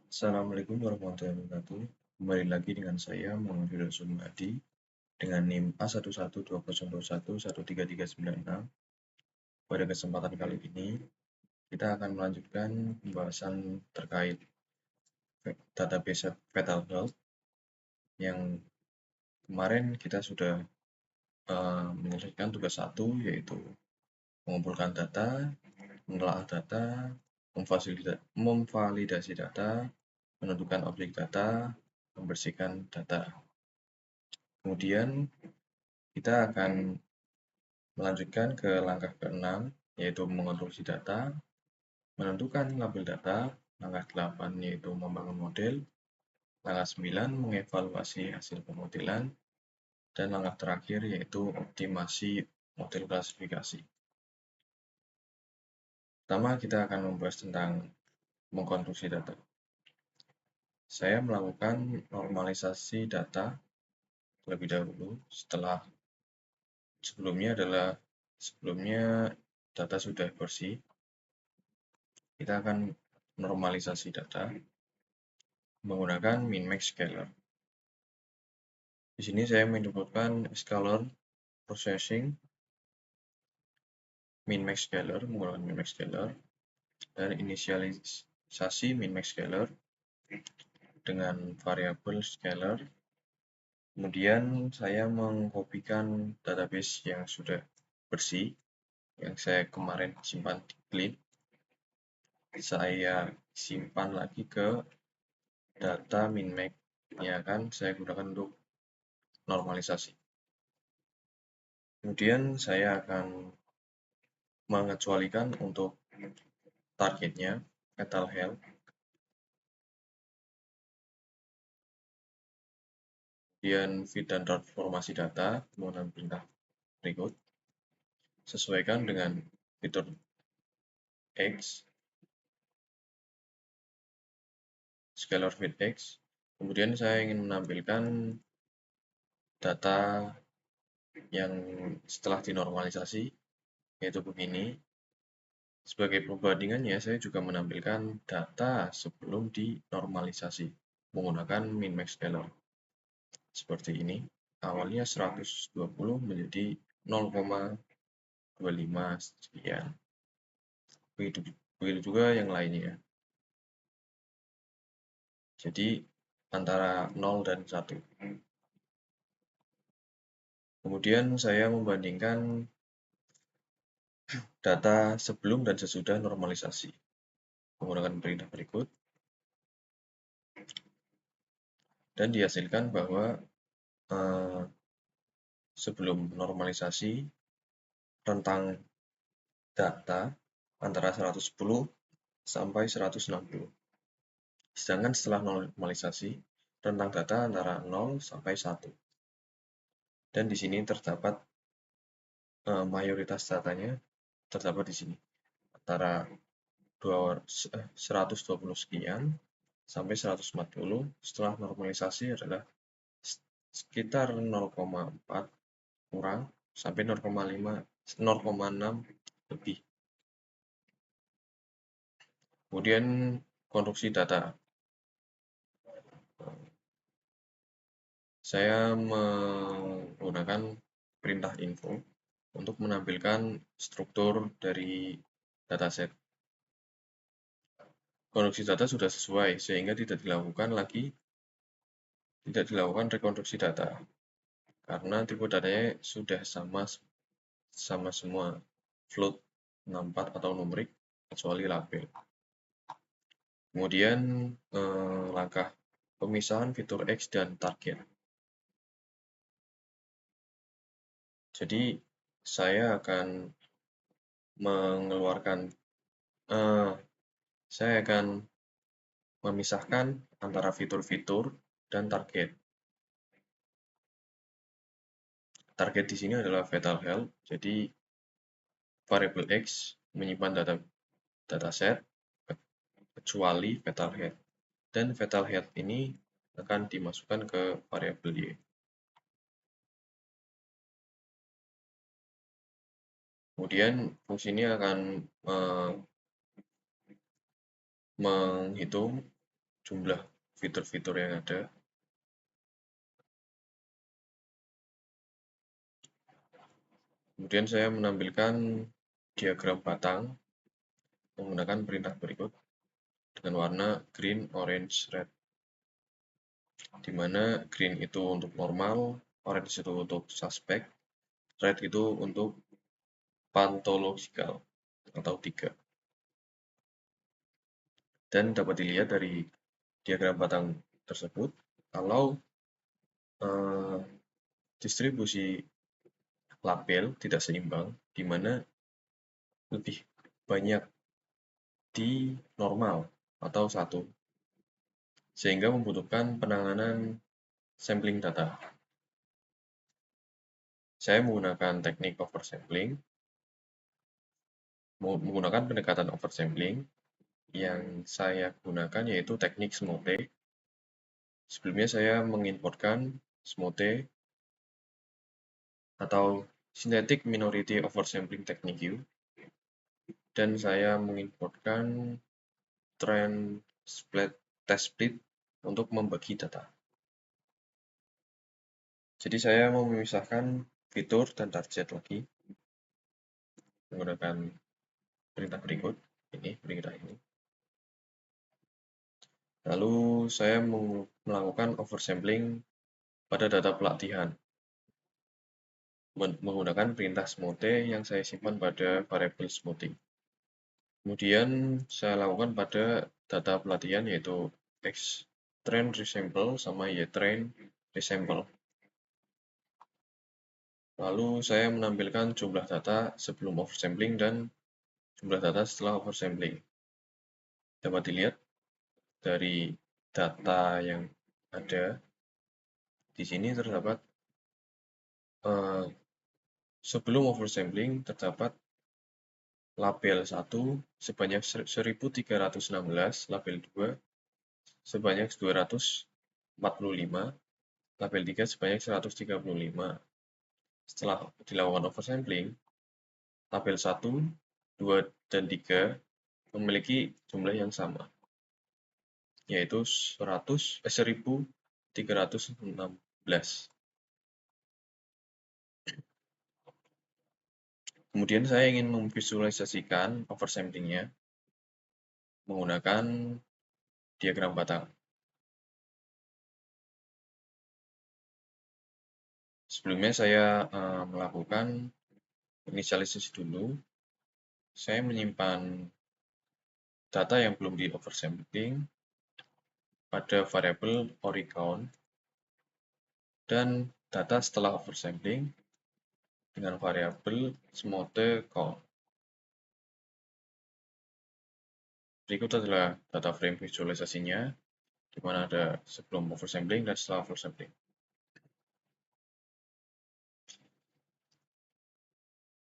Assalamualaikum warahmatullahi wabarakatuh. Kembali lagi dengan saya Muhammad Firdaus Sumadi dengan NIM A1120211339. Pada kesempatan kali ini, kita akan melanjutkan pembahasan terkait database Fatal Health yang kemarin kita sudah menyelesaikan tugas 1, yaitu mengumpulkan data, menelaah data, memvalidasi data, menentukan objek data, membersihkan data. Kemudian kita akan melanjutkan ke langkah ke-6, yaitu mengonstruksi data, menentukan label data, langkah 8 yaitu membangun model, langkah 9 mengevaluasi hasil pemodelan, dan langkah terakhir yaitu optimasi model klasifikasi. Pertama, kita akan membahas tentang mengkonstruksi data. Saya melakukan normalisasi data terlebih dahulu. Sebelumnya data sudah bersih. Kita akan normalisasi data menggunakan min-max scaler. Di sini saya menyebutkan scalar processing min-max scaler, menggunakan min-max scaler, dan inisialisasi min-max scaler dengan variabel scaler. Kemudian saya mengkopikan database yang sudah bersih, yang saya kemarin simpan di clean. Saya simpan lagi ke data min-max yang akan saya gunakan untuk normalisasi. Kemudian saya akan mengecualikan untuk targetnya, Fatal Health. Kemudian fit dan transformasi data menggunakan perintah berikut. Sesuaikan dengan fitur X, scalar fit X. Kemudian saya ingin menampilkan data yang setelah dinormalisasi, yaitu begini. Sebagai perbandingannya, saya juga menampilkan data sebelum dinormalisasi menggunakan min-max scaler. Seperti ini, awalnya 120 menjadi 0,25 sekian. Begitu juga yang lainnya. Jadi antara 0 dan 1. Kemudian saya membandingkan data sebelum dan sesudah normalisasi menggunakan perintah berikut. Dan dihasilkan bahwa sebelum normalisasi rentang data antara 110 sampai 160. Sedangkan setelah normalisasi, rentang data antara 0 sampai 1. Dan di sini terdapat mayoritas datanya terdapat di sini. Antara 120 sekian sampai 140 setelah normalisasi adalah sekitar 0,4 kurang sampai 0,5 0,6 lebih. Kemudian konstruksi data. Saya menggunakan perintah info untuk menampilkan struktur dari dataset. Konstruksi data sudah sesuai sehingga tidak dilakukan rekonstruksi data karena tipe datanya sudah sama semua, float, 64 atau numerik kecuali label. Kemudian langkah pemisahan fitur X dan target. Jadi saya akan memisahkan antara fitur-fitur dan target. Target di sini adalah Fatal Health, jadi variabel X menyimpan dataset kecuali Fatal Health. Dan Fatal Health ini akan dimasukkan ke variabel Y. Kemudian fungsi ini akan menghitung jumlah fitur-fitur yang ada. Kemudian saya menampilkan diagram batang menggunakan perintah berikut dengan warna green, orange, red, di mana green itu untuk normal, orange itu untuk suspek, red itu untuk pathological atau 3. Dan dapat dilihat dari diagram batang tersebut, kalau eh, distribusi label tidak seimbang, di mana lebih banyak di normal atau 1, sehingga membutuhkan penanganan sampling data. Saya menggunakan teknik oversampling, menggunakan pendekatan oversampling yang saya gunakan yaitu teknik SMOTE. Sebelumnya saya menginputkan SMOTE atau Synthetic Minority Oversampling Technique, dan saya menginputkan trend split test split untuk membagi data. Jadi saya mau memisahkan fitur dan target lagi menggunakan perintah berikut ini, perintah ini. Lalu saya melakukan oversampling pada data pelatihan menggunakan perintah SMOTE yang saya simpan pada variabel SMOTE. Kemudian saya lakukan pada data pelatihan yaitu X train resample sama Y train resample. Lalu saya menampilkan jumlah data sebelum oversampling dan jumlah data setelah oversampling. Dapat dilihat dari data yang ada di sini terdapat sebelum oversampling terdapat label 1 sebanyak 1316, label 2 sebanyak 245, label 3 sebanyak 135. Setelah dilakukan oversampling, label 1, 2, dan 3 memiliki jumlah yang sama, yaitu 1316. Kemudian saya ingin memvisualisasikan oversamplingnya menggunakan diagram batang. Sebelumnya saya melakukan inisialisasi dulu. Saya menyimpan data yang belum di oversampling pada variabel ORICOUNT dan data setelah oversampling dengan variabel SMOTE_COUNT. Berikut adalah data frame visualisasinya, di mana ada sebelum oversampling dan setelah oversampling.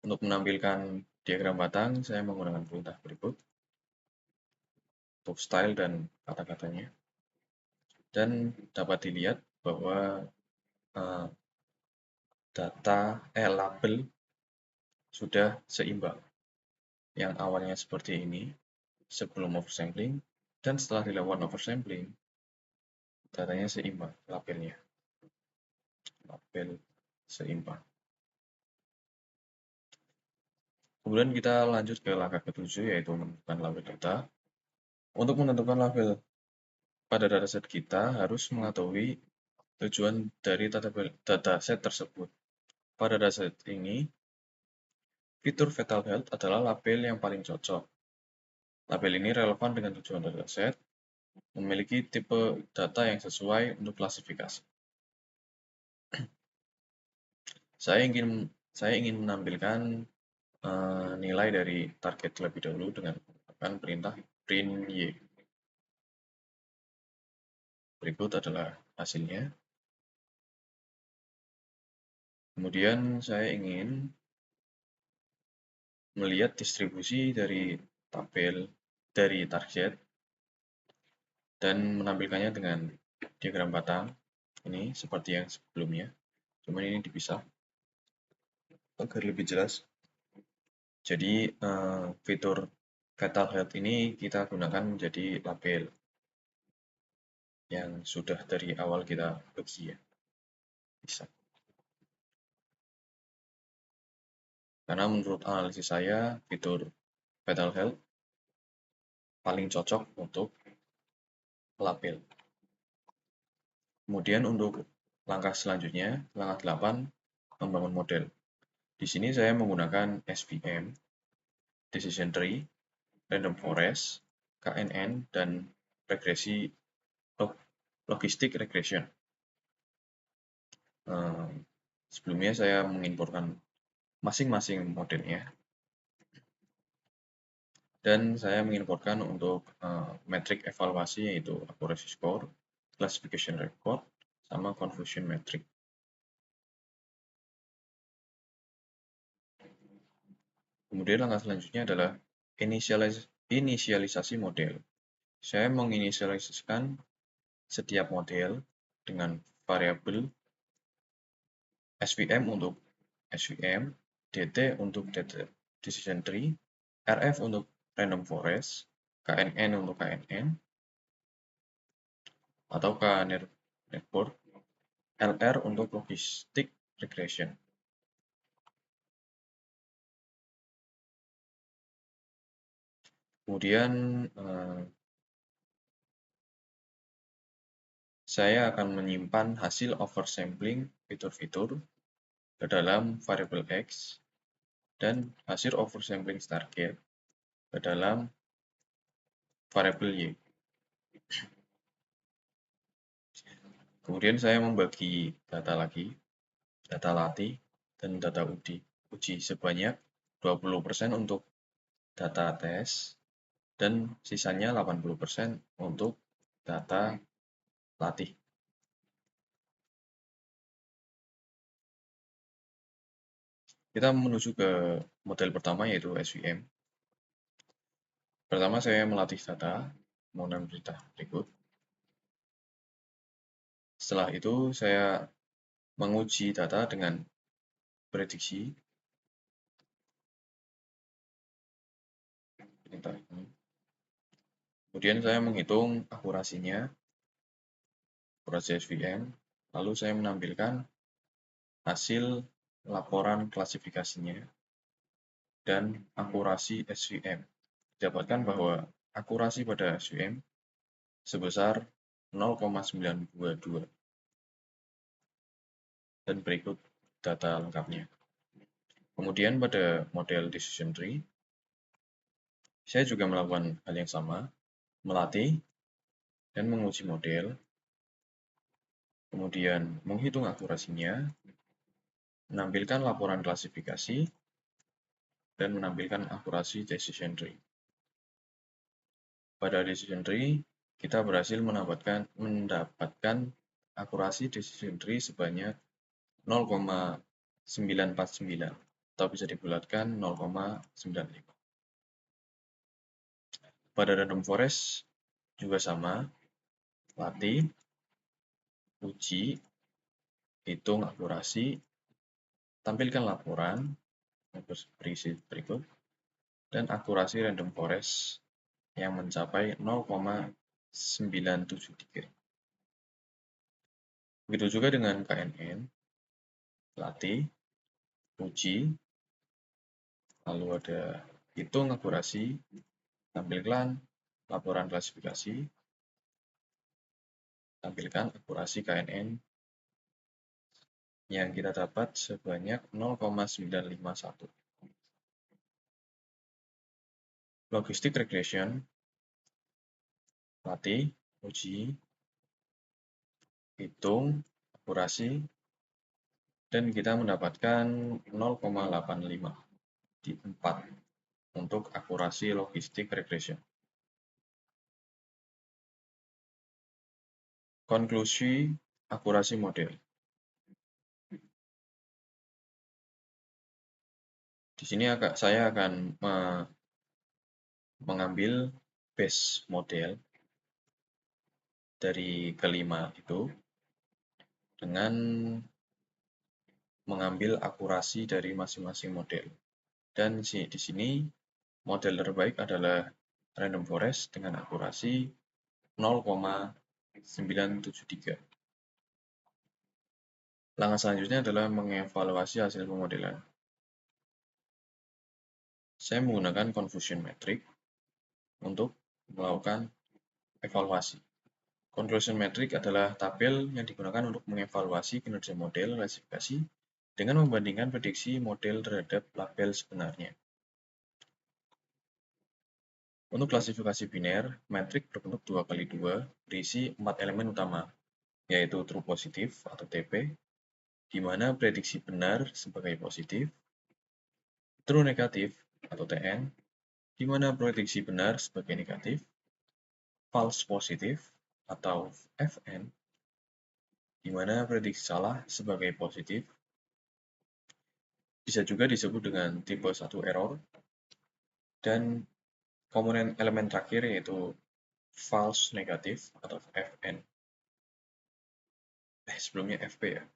Untuk menampilkan diagram batang, saya menggunakan perintah berikut untuk style dan kata-katanya. Dan dapat dilihat bahwa label sudah seimbang. Yang awalnya seperti ini sebelum oversampling dan setelah dilakukan oversampling, datanya seimbang, label seimbang. Kemudian kita lanjut ke langkah ketujuh, yaitu menentukan label data. Untuk menentukan label pada dataset kita harus mengetahui tujuan dari dataset tersebut. Pada dataset ini, fitur Fetal Health adalah label yang paling cocok. Label ini relevan dengan tujuan dataset, memiliki tipe data yang sesuai untuk klasifikasi. Saya ingin menampilkan nilai dari target terlebih dahulu dengan menggunakan perintah print y. Berikut adalah hasilnya. Kemudian saya ingin melihat distribusi dari tabel dari target dan menampilkannya dengan diagram batang ini seperti yang sebelumnya, cuman ini dipisah agar lebih jelas. Jadi fitur Fetal Health ini kita gunakan menjadi label. yang sudah dari awal kita bagi ya. Bisa. Karena menurut analisis saya, fitur Fatal Health paling cocok untuk label. Kemudian untuk langkah selanjutnya, langkah 8, membangun model. Di sini saya menggunakan SVM, Decision Tree, Random Forest, KNN, dan regresi logistik regression. Sebelumnya saya menginputkan masing-masing modelnya, dan saya menginputkan untuk metrik evaluasi yaitu accuracy score, classification record, sama confusion metric. Kemudian langkah selanjutnya adalah inisialisasi model. Saya menginisialisasikan setiap model dengan variabel SVM untuk SVM, DT untuk decision tree, RF untuk random forest, KNN untuk KNN, atau KNR network, LR untuk logistic regression. Kemudian saya akan menyimpan hasil oversampling fitur-fitur ke dalam variabel X dan hasil oversampling target ke dalam variabel Y. Kemudian saya membagi data lagi, data latih dan data uji sebanyak 20% untuk data tes dan sisanya 80% untuk data latih. Kita menuju ke model pertama yaitu SVM. Pertama saya melatih data menggunakan perintah berikut. Setelah itu saya menguji data dengan prediksi. Kemudian saya menghitung akurasinya, akurasi SVM, lalu saya menampilkan hasil laporan klasifikasinya dan akurasi SVM. Didapatkan bahwa akurasi pada SVM sebesar 0,922 dan berikut data lengkapnya. Kemudian pada model decision tree, saya juga melakukan hal yang sama, melatih dan menguji model, kemudian menghitung akurasinya, menampilkan laporan klasifikasi, dan menampilkan akurasi decision tree. Pada decision tree, kita berhasil mendapatkan akurasi decision tree sebanyak 0,949 atau bisa dibulatkan 0,95. Pada random forest juga sama, latih, uji, hitung akurasi, tampilkan laporan berisi berikut, dan akurasi random forest yang mencapai 0,973. Begitu juga dengan KNN, latih, uji, lalu ada hitung akurasi, tampilkan laporan klasifikasi, tampilkan akurasi KNN yang kita dapat sebanyak 0,951. Logistic regression, latih, uji, hitung, akurasi, dan kita mendapatkan 0,85 di 4 untuk akurasi logistic regression. Konklusi akurasi model. Di sini saya akan mengambil base model dari kelima itu dengan mengambil akurasi dari masing-masing model. Dan di sini model terbaik adalah random forest dengan akurasi 0,951. 973. Langkah selanjutnya adalah mengevaluasi hasil pemodelan. Saya menggunakan confusion metric untuk melakukan evaluasi. Confusion metric adalah tabel yang digunakan untuk mengevaluasi kinerja model klasifikasi dengan membandingkan prediksi model terhadap label sebenarnya. Untuk klasifikasi biner, metrik berbentuk 2x2 berisi 4 elemen utama, yaitu true positif atau TP, di mana prediksi benar sebagai positif, true negatif atau TN, di mana prediksi benar sebagai negatif, false positif atau FN, di mana prediksi salah sebagai positif, bisa juga disebut dengan tipe 1 error, dan komponen elemen terakhir yaitu false negatif atau FN. Sebelumnya FP ya.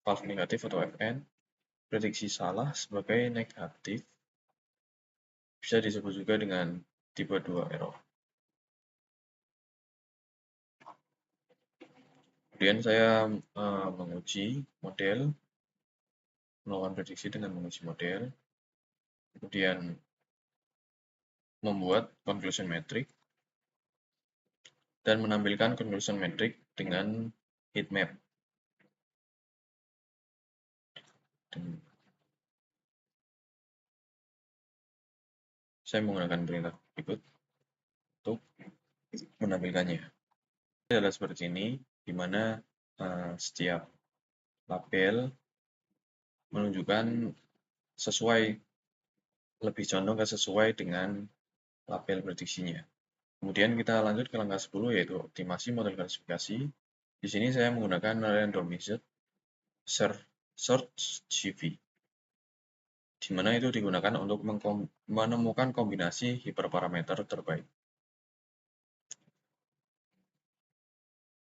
False negatif atau FN, prediksi salah sebagai negatif, bisa disebut juga dengan tipe 2 error. Kemudian saya menguji model, melakukan prediksi dengan menguji model, kemudian membuat conclusion metric, dan menampilkan conclusion metric dengan heat map. Saya menggunakan perintah berikut untuk menampilkannya. Ini adalah seperti ini, di mana setiap label menunjukkan sesuai, lebih condong ke sesuai dengan label prediksinya. Kemudian kita lanjut ke langkah 10, yaitu optimasi model klasifikasi. Di sini saya menggunakan randomized search CV, di mana itu digunakan untuk menemukan kombinasi hiperparameter terbaik.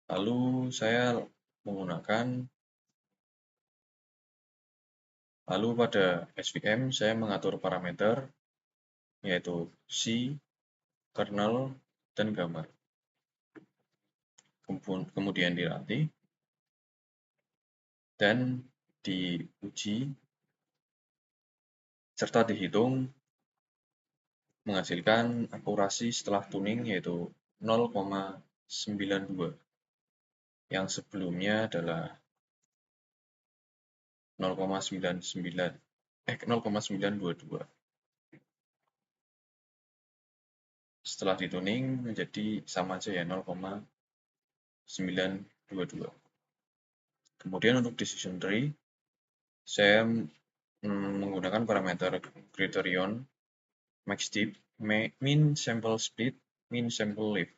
Lalu saya menggunakan, pada SVM saya mengatur parameter, yaitu C, kernel, dan gambar. Kemudian dilatih dan diuji serta dihitung menghasilkan akurasi setelah tuning yaitu 0,92, yang sebelumnya adalah 0,922. Setelah dituning menjadi sama aja ya, 0,922. Kemudian untuk decision tree, saya menggunakan parameter criterion max dip, min sample split, min sample lift.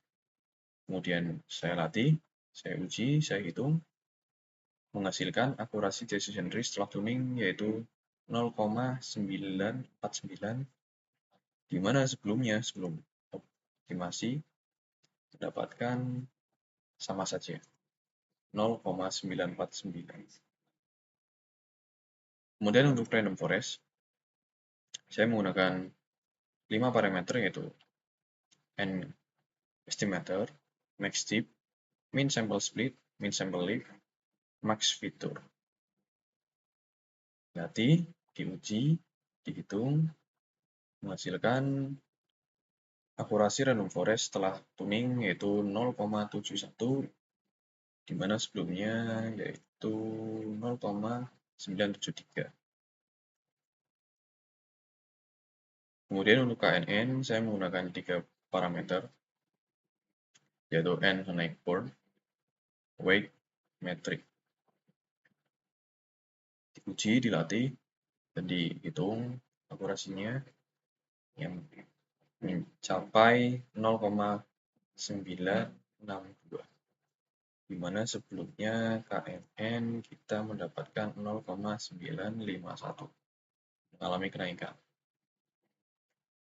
Kemudian saya latih, saya uji, saya hitung, menghasilkan akurasi decision tree setelah tuning yaitu 0,949, di mana sebelum optimasi mendapatkan sama saja 0,949. Kemudian untuk random forest, saya menggunakan 5 parameter yaitu n estimator, max dip, min sample split, min sample lift, max fitur. Dilatih, diuji, dihitung, menghasilkan akurasi random forest setelah tuning yaitu 0,71, di mana sebelumnya yaitu 0,973. Kemudian untuk KNN, saya menggunakan 3 parameter, yaitu N naik board, weight, metric. Diuji, dilatih, dan dihitung akurasinya yang mencapai 0,962, di mana sebelumnya KNN kita mendapatkan 0,951, mengalami kenaikan.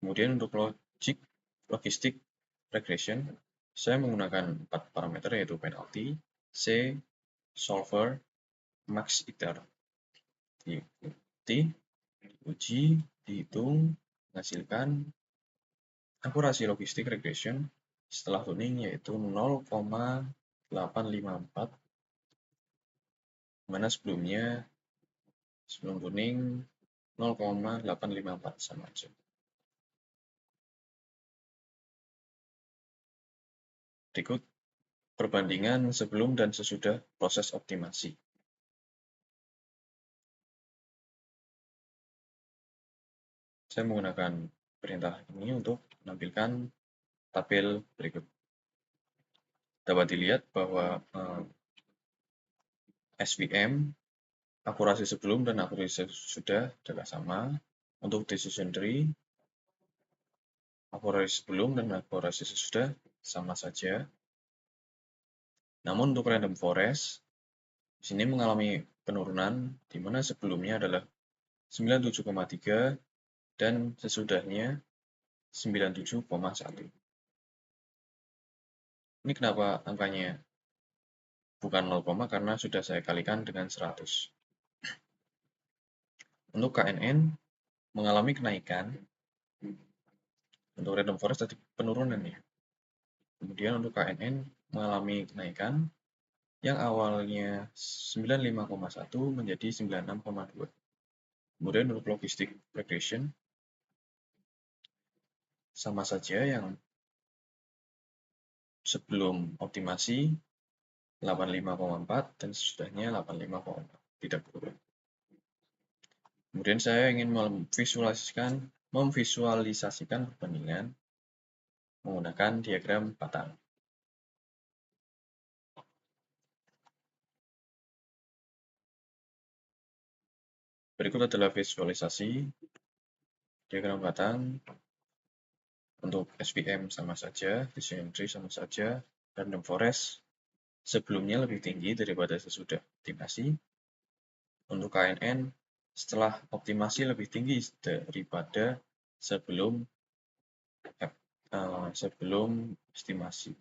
Kemudian untuk logistik regression, saya menggunakan 4 parameter yaitu penalty, C, solver, max iter. Diuji, dihitung, menghasilkan akurasi logistik regression setelah tuning yaitu 0,854, mana sebelum tuning 0,854 sama aja. Berikut perbandingan sebelum dan sesudah proses optimasi. Saya menggunakan perintah ini untuk menampilkan tabel berikut. Dapat dilihat bahwa SVM, akurasi sebelum dan akurasi sesudah adalah sama. Untuk decision tree, akurasi sebelum dan akurasi sesudah sama saja. Namun untuk random forest, di sini mengalami penurunan, di mana sebelumnya adalah 97,3 dan sesudahnya 97,1. Ini kenapa angkanya bukan 0, karena sudah saya kalikan dengan 100. Untuk KNN mengalami kenaikan, untuk random forest tadi penurunan ya. Kemudian untuk KNN mengalami kenaikan yang awalnya 95,1 menjadi 96,2. Kemudian untuk logistic regression sama saja, yang sebelum optimasi 85,4 dan sesudahnya 85,4, tidak berubah. Kemudian saya ingin memvisualisasikan perbandingan menggunakan diagram batang. Berikut adalah visualisasi diagram batang. Untuk SVM sama saja, decision tree sama saja, random forest sebelumnya lebih tinggi daripada sesudah optimasi. Untuk KNN setelah optimasi lebih tinggi daripada sebelum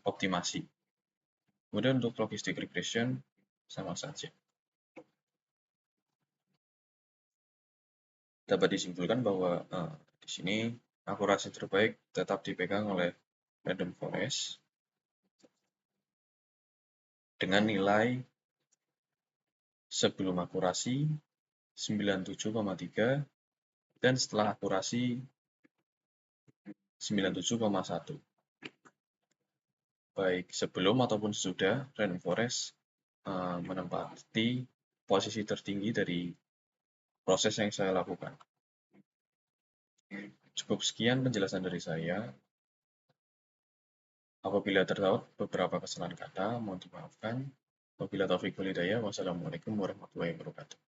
optimasi. Kemudian untuk logistic regression sama saja. Dapat disimpulkan bahwa di sini akurasi terbaik tetap dipegang oleh random forest dengan nilai sebelum akurasi 97,3 dan setelah akurasi 97,1. Baik sebelum ataupun sesudah, random forest menempati posisi tertinggi dari proses yang saya lakukan. Cukup sekian penjelasan dari saya. Apabila terdapat beberapa kesalahan kata, mohon dimaafkan. Wabillahi taufiq wal hidayah. Wassalamualaikum warahmatullahi wabarakatuh.